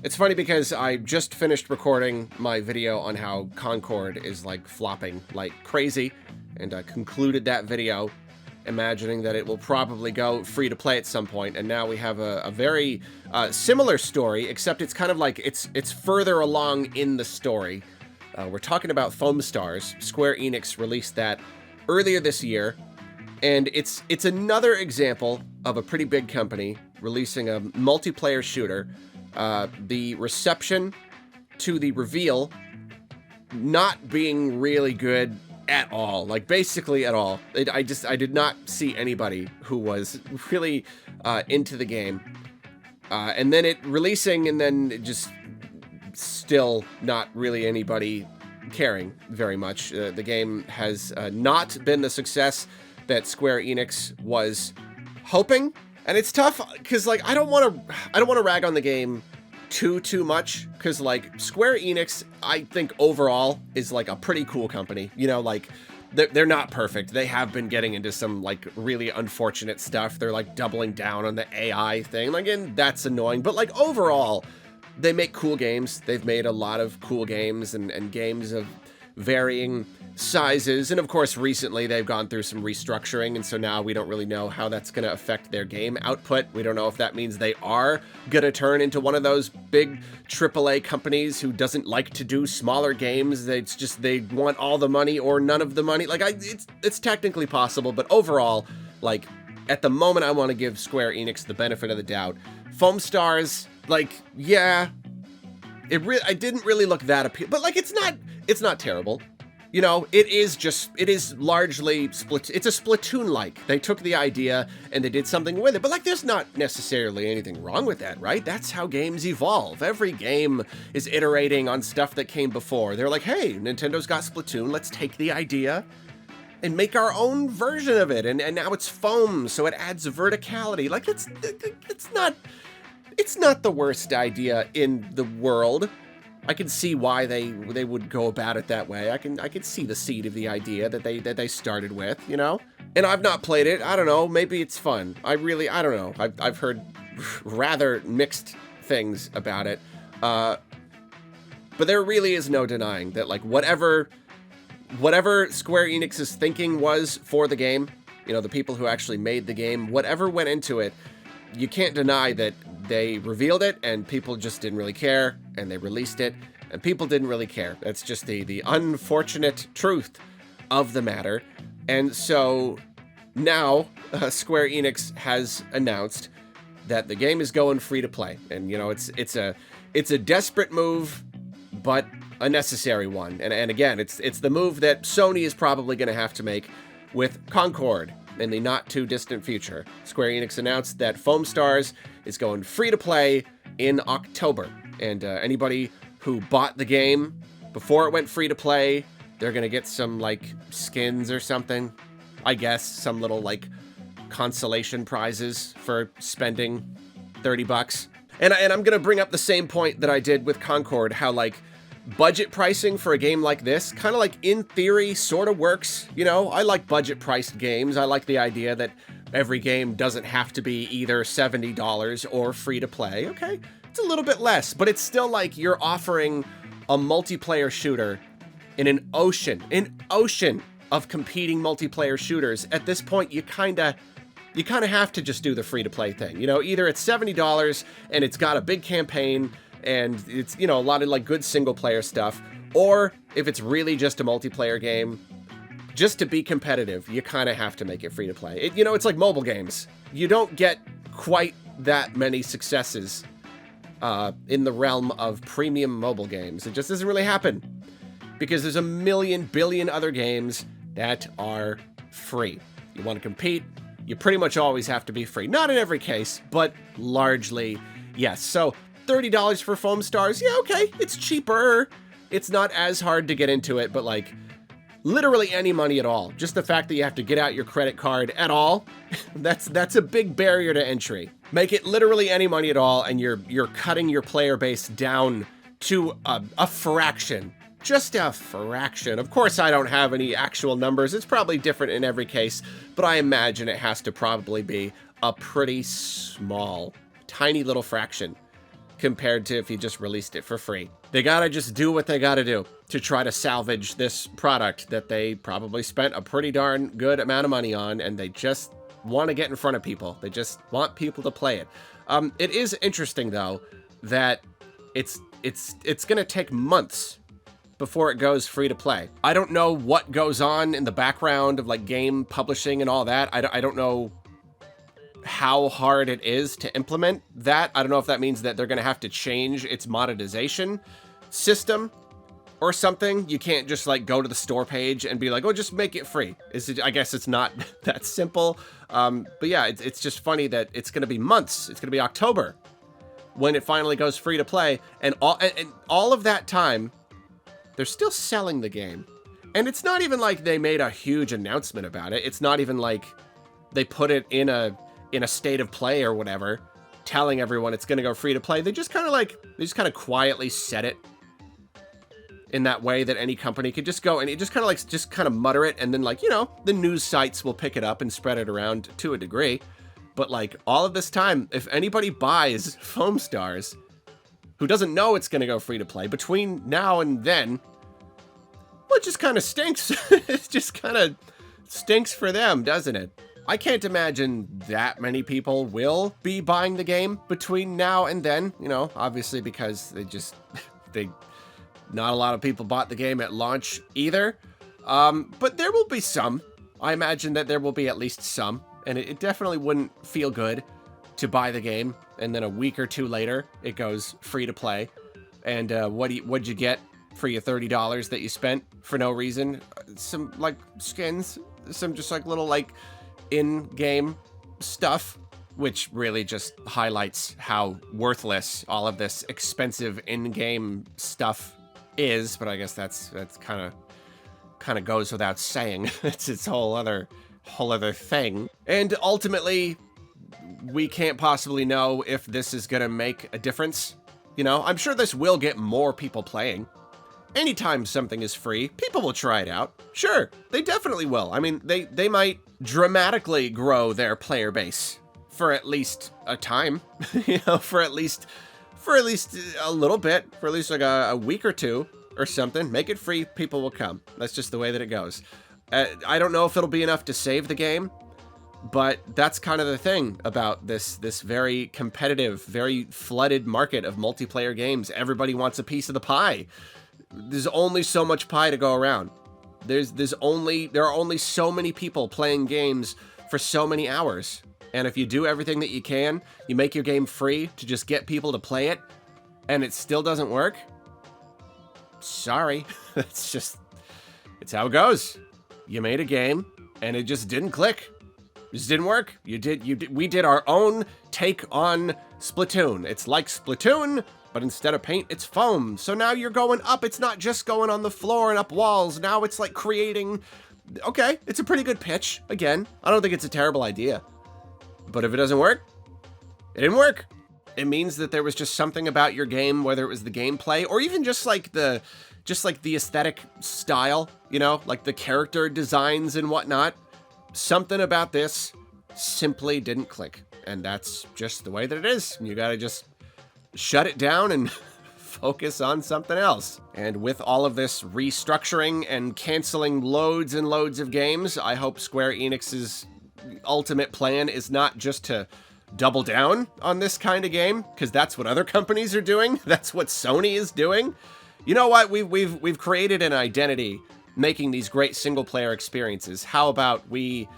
It's funny because I just finished recording my video on how Concord is like flopping like crazy, and I concluded that video imagining that it will probably go free to play at some point, and now we have a very similar story, except it's kind of like it's further along in the story. We're talking about Foamstars. Square Enix released that earlier this year, and it's another example of a pretty big company releasing a multiplayer shooter. The reception to the reveal not being really good at all, like basically at all. I did not see anybody who was really into the game, and then it releasing, and then just still not really anybody caring very much. The game has not been the success that Square Enix was hoping. And it's tough because, like, I don't want to rag on the game too much, because, like, Square Enix, I think overall is like a pretty cool company. You know, like they're not perfect. They have been getting into some like really unfortunate stuff. They're like doubling down on the AI thing. Again, that's annoying. But like overall, they make cool games. They've made a lot of cool games and games of varying sizes, and of course recently they've gone through some restructuring, and so now we don't really know how that's going to affect their game output. We don't know if that means they are going to turn into one of those big AAA companies who doesn't like to do smaller games. It's just they want all the money or none of the money. Like it's technically possible, but overall, like at the moment, I want to give Square Enix the benefit of the doubt. Foamstars, like, yeah, I didn't really look that appealing, but like it's not terrible. You know, it is largely split. It's a Splatoon-like. They took the idea and they did something with it. But like, there's not necessarily anything wrong with that, right? That's how games evolve. Every game is iterating on stuff that came before. They're like, hey, Nintendo's got Splatoon. Let's take the idea and make our own version of it. And now it's foam, so it adds verticality. Like, it's not the worst idea in the world. I can see why they would go about it that way. I can see the seed of the idea that they started with, you know? And I've not played it. I don't know. Maybe it's fun. I don't know. I've heard rather mixed things about it. But there really is no denying that, like, whatever Square Enix's thinking was for the game, you know, the people who actually made the game, whatever went into it, you can't deny that they revealed it and people just didn't really care, and they released it and people didn't really care. That's just the unfortunate truth of the matter. And so now Square Enix has announced that the game is going free to play, and you know, it's a desperate move, but a necessary one. And again, it's the move that Sony is probably going to have to make with Concord in the not too distant future. Square Enix announced that Foamstars is going free to play in October, and anybody who bought the game before it went free to play, they're gonna get some like skins or something, I guess, some little like consolation prizes for spending $30. And I'm gonna bring up the same point that I did with Concord, how like budget pricing for a game like this kind of like in theory sort of works. You know, I like budget priced games. I like the idea that every game doesn't have to be either $70 or free to play. Okay, it's a little bit less, but it's still like you're offering a multiplayer shooter in an ocean of competing multiplayer shooters. At this point, you kind of have to just do the free to play thing. You know, either it's $70 and it's got a big campaign and it's, you know, a lot of like good single player stuff, or if it's really just a multiplayer game, just to be competitive, you kind of have to make it free to play. You know, it's like mobile games. You don't get quite that many successes in the realm of premium mobile games. It just doesn't really happen because there's a million billion other games that are free. You want to compete, you pretty much always have to be free. Not in every case, but largely, yes. So $30 for Foamstars, yeah, okay, it's cheaper. It's not as hard to get into it, but like literally any money at all. Just the fact that you have to get out your credit card at all, that's a big barrier to entry. Make it literally any money at all, and you're cutting your player base down to a fraction. Just a fraction. Of course, I don't have any actual numbers. It's probably different in every case, but I imagine it has to probably be a pretty small, tiny little fraction compared to if you just released it for free. They gotta just do what they gotta do to try to salvage this product that they probably spent a pretty darn good amount of money on, and they just want to get in front of people. They just want people to play it. It is interesting, though, that it's gonna take months before it goes free to play. I don't know what goes on in the background of like game publishing and all that. I don't know how hard it is to implement that. I don't know if that means that they're going to have to change its monetization system or something. You can't just like go to the store page and be like, oh, just make it free. I guess it's not that simple. But yeah, it's just funny that it's going to be months. It's going to be October when it finally goes free to play. And all of that time, they're still selling the game. And it's not even like they made a huge announcement about it. It's not even like they put it in a state of play or whatever, telling everyone it's going to go free to play. They just kind of quietly said it in that way that any company could just go and it just kind of mutter it. And then like, you know, the news sites will pick it up and spread it around to a degree. But like all of this time, if anybody buys Foamstars who doesn't know it's going to go free to play between now and then, well, it just kind of stinks. It just kind of stinks for them, doesn't it? I can't imagine that many people will be buying the game between now and then, you know, obviously because not a lot of people bought the game at launch either. But there will be some. I imagine that there will be at least some, and it definitely wouldn't feel good to buy the game and then a week or two later it goes free to play. And what'd you get for your $30 that you spent for no reason? Some like skins, some just like little like in-game stuff, which really just highlights how worthless all of this expensive in-game stuff is. But I guess that's kind of goes without saying. It's its whole other thing. And ultimately, we can't possibly know if this is gonna make a difference. You know, I'm sure this will get more people playing. Anytime something is free, people will try it out. Sure, they definitely will. I mean, they might dramatically grow their player base for at least a time, you know, for at least a little bit, for at least like a week or two or something. Make it free, people will come. That's just the way that it goes. I don't know if it'll be enough to save the game, but that's kind of the thing about this very competitive, very flooded market of multiplayer games. Everybody wants a piece of the pie. There's only so much pie to go around. There are only so many people playing games for so many hours. And if you do everything that you can, you make your game free to just get people to play it, and it still doesn't work, sorry. It's how it goes. You made a game, and it just didn't click. It just didn't work. We did our own take on Splatoon. It's like Splatoon, but instead of paint, it's foam. So now you're going up. It's not just going on the floor and up walls. Now it's like creating... Okay, it's a pretty good pitch. Again, I don't think it's a terrible idea. But if it doesn't work, it didn't work. It means that there was just something about your game, whether it was the gameplay or even just like the aesthetic style, you know, like the character designs and whatnot. Something about this simply didn't click. And that's just the way that it is. You gotta just shut it down and focus on something else. And with all of this restructuring and canceling loads and loads of games, I hope Square Enix's ultimate plan is not just to double down on this kind of game, because that's what other companies are doing. That's what Sony is doing. You know what? We've created an identity making these great single player experiences. How about we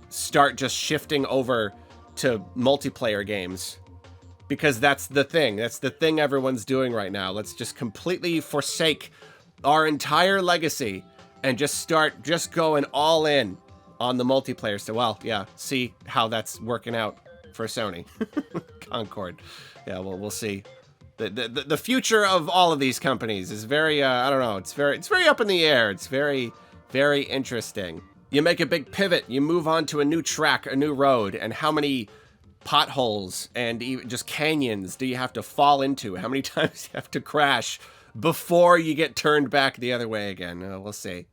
start just shifting over to multiplayer games? Because that's the thing. That's the thing everyone's doing right now. Let's just completely forsake our entire legacy and just start just going all in on the multiplayer. So, well, yeah, see how that's working out for Sony. Concord. Yeah, well, we'll see. The future of all of these companies is very, I don't know, it's very up in the air. It's very, very interesting. You make a big pivot, you move on to a new track, a new road, and how many potholes and even just canyons do you have to fall into? How many times do you have to crash before you get turned back the other way again? We'll see.